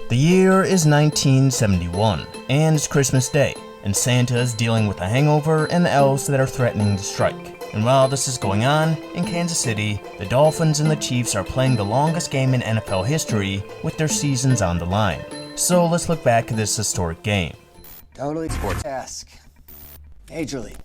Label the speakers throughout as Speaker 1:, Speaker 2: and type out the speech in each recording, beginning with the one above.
Speaker 1: The year is 1971, and it's Christmas Day, and Santa is dealing with a hangover and the elves that are threatening to strike. And while this is going on, in Kansas City, the Dolphins and the Chiefs are playing the longest game in NFL history with their seasons on the line. So let's look back at this historic game.
Speaker 2: Totally sports-esque. Major League.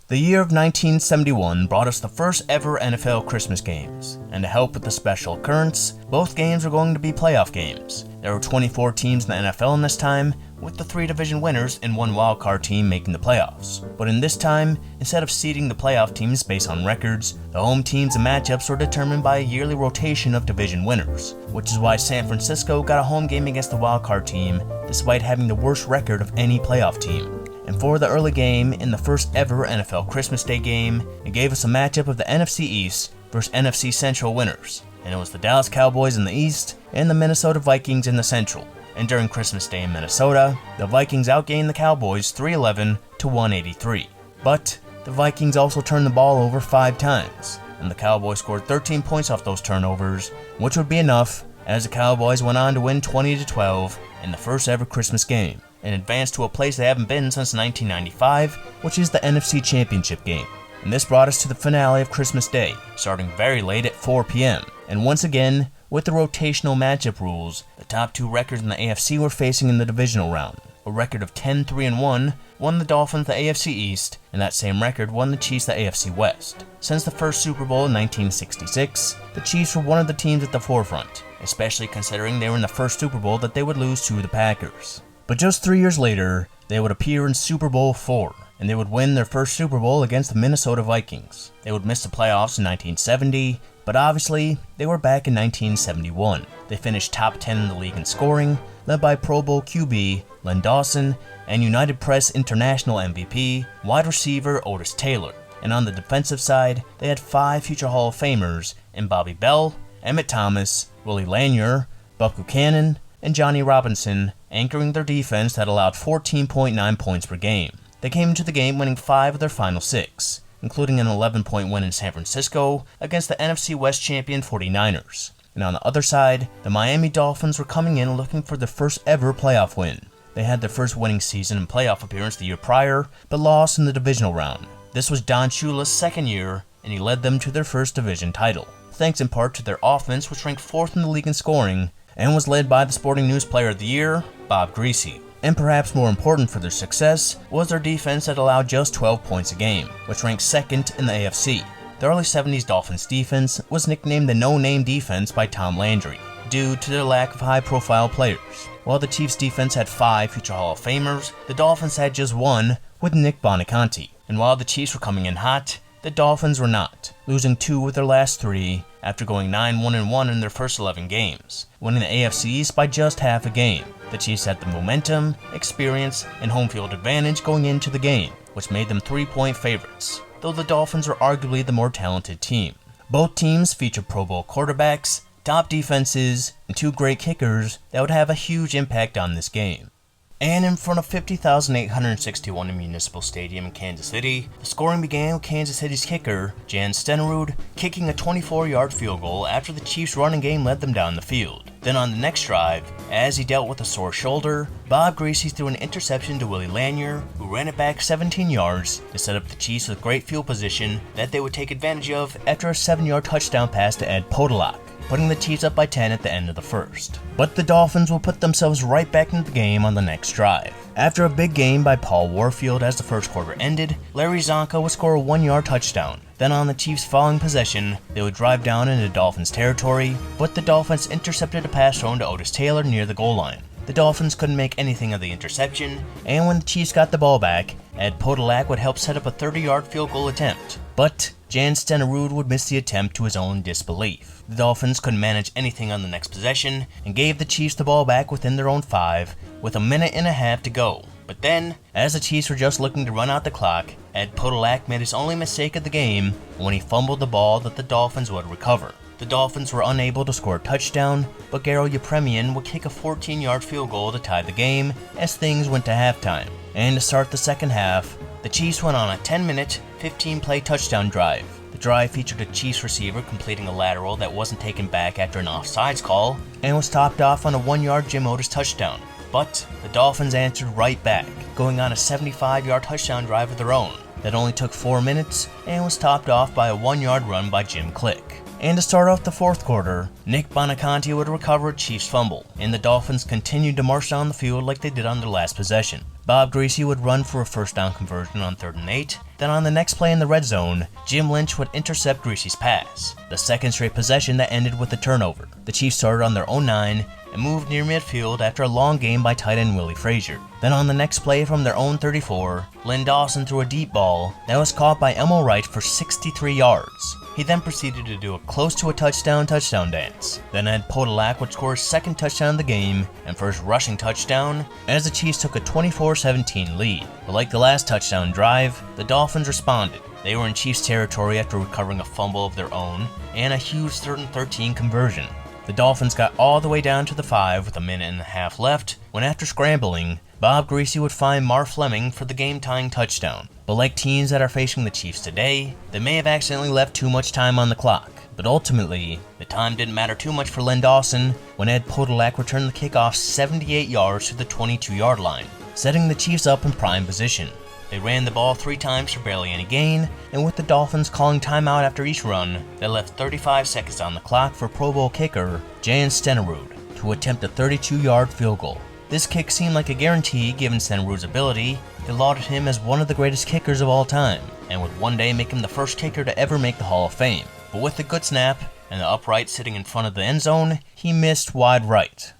Speaker 1: The year of 1971 brought us the first ever NFL Christmas games, and to help with the special occurrence, both games were going to be playoff games. There were 24 teams in the NFL in this time, with the 3 division winners and 1 wildcard team making the playoffs. But in this time, instead of seeding the playoff teams based on records, the home teams and matchups were determined by a yearly rotation of division winners, which is why San Francisco got a home game against the wildcard team, despite having the worst record of any playoff team. And for the early game, in the first ever NFL Christmas Day game, it gave us a matchup of the NFC East versus NFC Central winners, and it was the Dallas Cowboys in the East and the Minnesota Vikings in the Central. And during Christmas Day in Minnesota, the Vikings outgained the Cowboys 311 to 183. But the Vikings also turned the ball over 5 times, and the Cowboys scored 13 points off those turnovers, which would be enough, as the Cowboys went on to win 20-12 in the first ever Christmas game, and advanced to a place they haven't been since 1995, which is the NFC Championship game. And this brought us to the finale of Christmas Day, starting very late at 4 p.m. And once again, with the rotational matchup rules, the top 2 records in the AFC were facing in the divisional round. A record of 10-3-1 won the Dolphins the AFC East, and that same record won the Chiefs the AFC West. Since the first Super Bowl in 1966, the Chiefs were one of the teams at the forefront, especially considering they were in the first Super Bowl that they would lose to the Packers. But just 3 years later, they would appear in Super Bowl IV, and they would win their first Super Bowl against the Minnesota Vikings. They would miss the playoffs in 1970, but obviously, they were back in 1971. They finished top 10 in the league in scoring, led by Pro Bowl QB Len Dawson and United Press International MVP wide receiver Otis Taylor. And on the defensive side, they had 5 future Hall of Famers in Bobby Bell, Emmett Thomas, Willie Lanier, Buck Buchanan, and Johnny Robinson, anchoring their defense that allowed 14.9 points per game. They came into the game winning 5 of their final 6, including an 11-point win in San Francisco against the NFC West champion 49ers. And on the other side, the Miami Dolphins were coming in looking for their first ever playoff win. They had their first winning season and playoff appearance the year prior, but lost in the divisional round. This was Don Shula's second year, and he led them to their first division title, thanks in part to their offense, which ranked 4th in the league in scoring, and was led by the Sporting News Player of the Year, Bob Greise. And perhaps more important for their success was their defense that allowed just 12 points a game, which ranked 2nd in the AFC. The early 70s Dolphins defense was nicknamed the no-name defense by Tom Landry, due to their lack of high-profile players. While the Chiefs defense had 5 future Hall of Famers, the Dolphins had just 1 with Nick Boniconti. And while the Chiefs were coming in hot, the Dolphins were not, losing 2 of their last 3 after going 9-1-1 in their first 11 games, winning the AFC East by just half a game. The Chiefs had the momentum, experience, and home field advantage going into the game, which made them 3-point favorites, though the Dolphins were arguably the more talented team. Both teams featured Pro Bowl quarterbacks, top defenses, and 2 great kickers that would have a huge impact on this game. And in front of 50,861 in Municipal Stadium in Kansas City, the scoring began with Kansas City's kicker, Jan Stenerud, kicking a 24-yard field goal after the Chiefs' running game led them down the field. Then on the next drive, as he dealt with a sore shoulder, Bob Greise threw an interception to Willie Lanier, who ran it back 17 yards to set up the Chiefs with great field position that they would take advantage of after a 7-yard touchdown pass to Ed Podolak, putting the Chiefs up by 10 at the end of the first. But the Dolphins will put themselves right back into the game on the next drive. After a big game by Paul Warfield as the first quarter ended, Larry Zonka would score a 1-yard touchdown. Then on the Chiefs' following possession, they would drive down into Dolphins territory, but the Dolphins intercepted a pass thrown to Otis Taylor near the goal line. The Dolphins couldn't make anything of the interception, and when the Chiefs got the ball back, Ed Podolak would help set up a 30-yard field goal attempt. But Jan Stenerud would miss the attempt to his own disbelief. The Dolphins couldn't manage anything on the next possession, and gave the Chiefs the ball back within their own 5, with a minute and a half to go. But then, as the Chiefs were just looking to run out the clock, Ed Podolak made his only mistake of the game when he fumbled the ball that the Dolphins would recover. The Dolphins were unable to score a touchdown, but Garo Yepremian would kick a 14-yard field goal to tie the game as things went to halftime. And to start the second half, the Chiefs went on a 10-minute, 15-play touchdown drive. The The drive featured a Chiefs receiver completing a lateral that wasn't taken back after an offsides call, and was topped off on a 1-yard Jim Otis touchdown. But the Dolphins answered right back, going on a 75-yard touchdown drive of their own that only took 4 minutes and was topped off by a 1-yard run by Jim Click. And to start off the fourth quarter, Nick Bonaconte would recover a Chiefs fumble, and the Dolphins continued to march down the field like they did on their last possession. Bob Greise would run for a first down conversion on 3rd and 8. Then on the next play in the red zone, Jim Lynch would intercept Greise's pass, the second straight possession that ended with a turnover. The Chiefs started on their own 9 and moved near midfield after a long gain by tight end Willie Frazier. Then on the next play from their own 34, Lynn Dawson threw a deep ball that was caught by Elmo Wright for 63 yards. He then proceeded to do a close to a touchdown dance. Then Ed Podolak would score his second touchdown of the game and first rushing touchdown as the Chiefs took a 24-17 lead. But like the last touchdown drive, the Dolphins responded. They were in Chiefs territory after recovering a fumble of their own and a huge 3rd and 13 conversion. The Dolphins got all the way down to the 5 with a minute and a half left when, after scrambling, Bob Greise would find Marv Fleming for the game-tying touchdown. But like teams that are facing the Chiefs today, they may have accidentally left too much time on the clock. But ultimately, the time didn't matter too much for Len Dawson when Ed Podolak returned the kickoff 78 yards to the 22-yard line, setting the Chiefs up in prime position. They ran the ball 3 times for barely any gain, and with the Dolphins calling timeout after each run, they left 35 seconds on the clock for Pro Bowl kicker Jan Stenerud to attempt a 32-yard field goal. This kick seemed like a guarantee given Stenerud's ability. They lauded him as one of the greatest kickers of all time, and would one day make him the first kicker to ever make the Hall of Fame. But with the good snap and the upright sitting in front of the end zone, he missed wide right.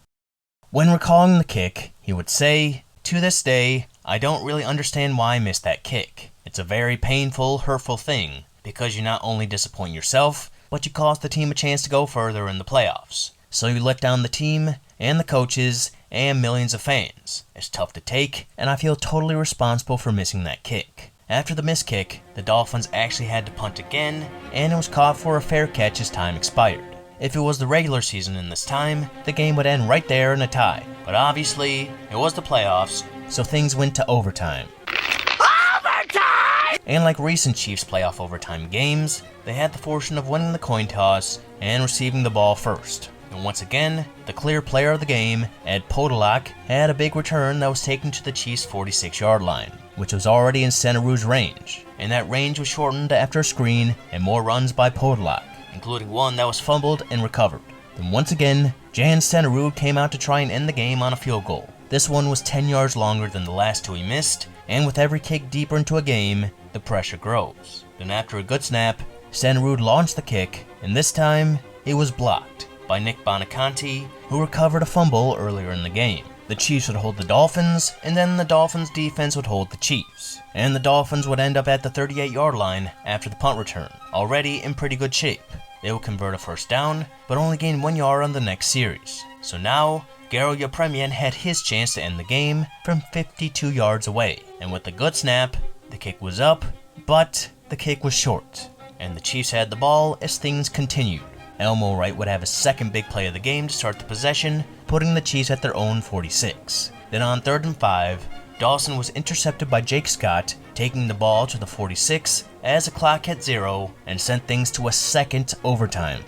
Speaker 1: When recalling the kick, he would say, "To this day, I don't really understand why I missed that kick. It's a very painful, hurtful thing, because you not only disappoint yourself, but you cost the team a chance to go further in the playoffs. So you let down the team, and the coaches, and millions of fans. It's tough to take, and I feel totally responsible for missing that kick." After the missed kick, the Dolphins actually had to punt again, and it was caught for a fair catch as time expired. If it was the regular season in this time, the game would end right there in a tie. But obviously, it was the playoffs, so things went to overtime. And like recent Chiefs playoff overtime games, they had the fortune of winning the coin toss and receiving the ball first. And once again, the clear player of the game, Ed Podolak, had a big return that was taken to the Chiefs' 46-yard line, which was already in Stenerud's range. And that range was shortened after a screen and more runs by Podolak, including one that was fumbled and recovered. Then once again, Jan Stenerud came out to try and end the game on a field goal. This one was 10 yards longer than the last 2 he missed, and with every kick deeper into a game, the pressure grows. Then after a good snap, Stenerud launched the kick, and this time, it was blocked by Nick Bonaconte, who recovered a fumble earlier in the game. The Chiefs would hold the Dolphins, and then the Dolphins' defense would hold the Chiefs. And the Dolphins would end up at the 38-yard line after the punt return, already in pretty good shape. They would convert a first down, but only gain 1 yard on the next series. So now, Garo Yepremian had his chance to end the game from 52 yards away. And with the good snap, the kick was up, but the kick was short. And the Chiefs had the ball as things continued. Elmo Wright would have his second big play of the game to start the possession, putting the Chiefs at their own 46. Then on 3rd and 5, Dawson was intercepted by Jake Scott, taking the ball to the 46 as the clock hit 0 and sent things to a second overtime.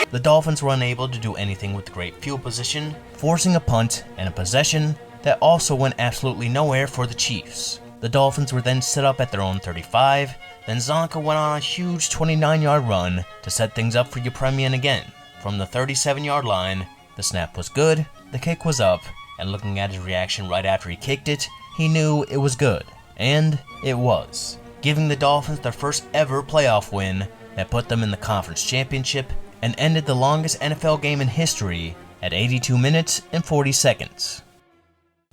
Speaker 1: The Dolphins were unable to do anything with the great field position, forcing a punt and a possession that also went absolutely nowhere for the Chiefs. The Dolphins were then set up at their own 35, then Zonka went on a huge 29-yard run to set things up for Yepremian again. From the 37-yard line, the snap was good, the kick was up, and looking at his reaction right after he kicked it, he knew it was good. And it was, giving the Dolphins their first ever playoff win that put them in the conference championship and ended the longest NFL game in history at 82 minutes and 40 seconds.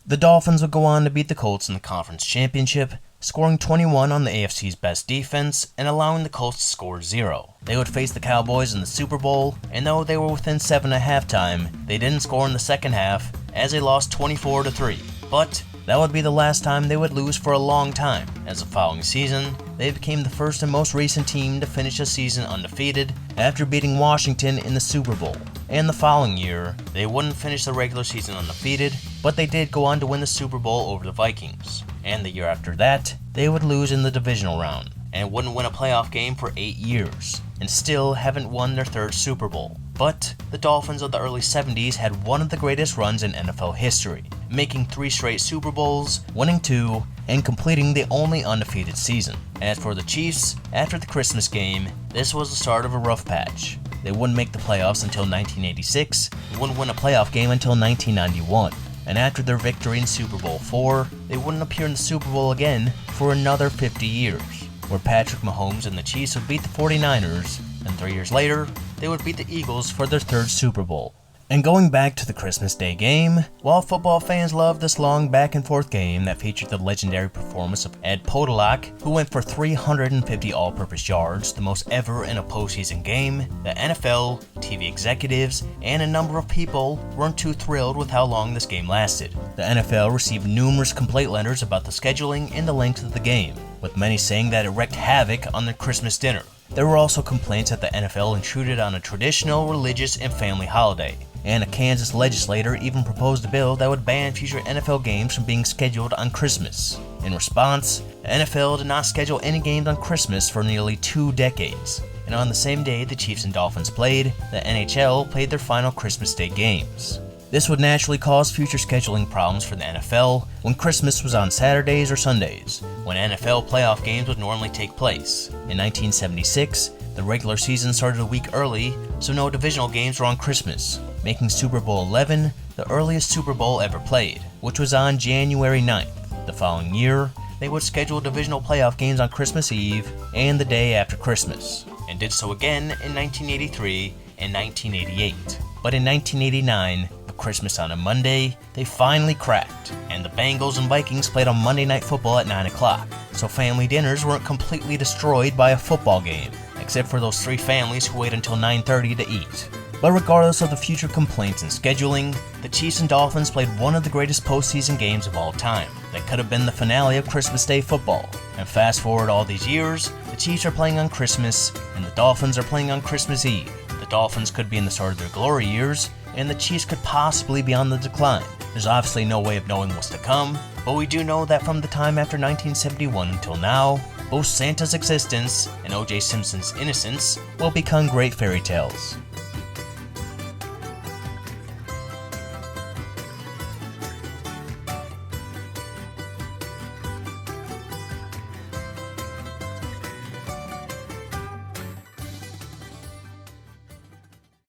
Speaker 1: The Dolphins would go on to beat the Colts in the conference championship, scoring 21 on the AFC's best defense and allowing the Colts to score 0. They would face the Cowboys in the Super Bowl, and though they were within 7 at halftime, they didn't score in the second half as they lost 24-3. But that would be the last time they would lose for a long time, as the following season, they became the first and most recent team to finish a season undefeated after beating Washington in the Super Bowl. And the following year, they wouldn't finish the regular season undefeated, but they did go on to win the Super Bowl over the Vikings. And the year after that, they would lose in the divisional round. and wouldn't win a playoff game for 8 years, and still haven't won their third Super Bowl. But the Dolphins of the early 70s had one of the greatest runs in NFL history, making 3 straight Super Bowls, winning 2, and completing the only undefeated season. As for the Chiefs, after the Christmas game, this was the start of a rough patch. They wouldn't make the playoffs until 1986, and wouldn't win a playoff game until 1991. And after their victory in Super Bowl IV, they wouldn't appear in the Super Bowl again for another 50 years, where Patrick Mahomes and the Chiefs would beat the 49ers, and 3 years later, they would beat the Eagles for their third Super Bowl. And going back to the Christmas Day game, while football fans loved this long back and forth game that featured the legendary performance of Ed Podolak, who went for 350 all-purpose yards, the most ever in a postseason game, the NFL, TV executives, and a number of people weren't too thrilled with how long this game lasted. The NFL received numerous complaint letters about the scheduling and the length of the game, with many saying that it wreaked havoc on their Christmas dinner. There were also complaints that the NFL intruded on a traditional religious and family holiday, and a Kansas legislator even proposed a bill that would ban future NFL games from being scheduled on Christmas. In response, the NFL did not schedule any games on Christmas for nearly 2 decades, and on the same day the Chiefs and Dolphins played, the NHL played their final Christmas Day games. This would naturally cause future scheduling problems for the NFL when Christmas was on Saturdays or Sundays, when NFL playoff games would normally take place. In 1976, the regular season started a week early, so no divisional games were on Christmas, making Super Bowl XI the earliest Super Bowl ever played, which was on January 9th. The following year, they would schedule divisional playoff games on Christmas Eve and the day after Christmas, and did so again in 1983 and 1988. But in 1989, Christmas on a Monday, they finally cracked, and the Bengals and Vikings played on Monday Night Football at 9 o'clock, so family dinners weren't completely destroyed by a football game, except for those 3 families who wait until 9:30 to eat. But regardless of the future complaints and scheduling, the Chiefs and Dolphins played one of the greatest postseason games of all time that could have been the finale of Christmas Day football. And fast forward all these years, the Chiefs are playing on Christmas, and the Dolphins are playing on Christmas Eve. The Dolphins could be in the start of their glory years, and the Chiefs could possibly be on the decline. There's obviously no way of knowing what's to come, but we do know that from the time after 1971 until now, both Santa's existence and O.J. Simpson's innocence will become great fairy tales.